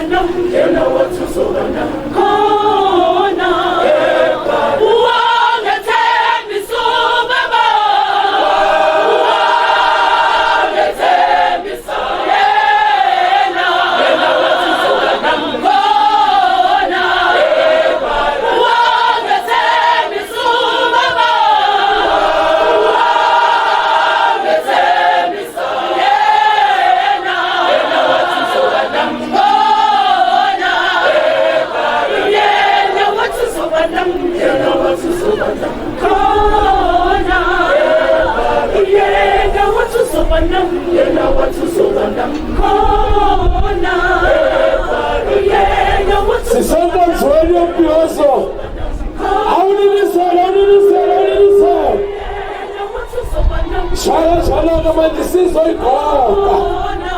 nam yena watu soba nam kona uanga tembi soba ba uanga tembi sa yena watu soba nam kona uanga tembi soba ba uanga tembi sa yena watu soba nam kona yena watu soba nam yena watu soba nam kona yena watu soba nam yena watu soba nam kona yena watu Sisanda mswali wa mbiwaso. Hauni nisala. yena watu soba nam Shala kama jisiso ikoka. kona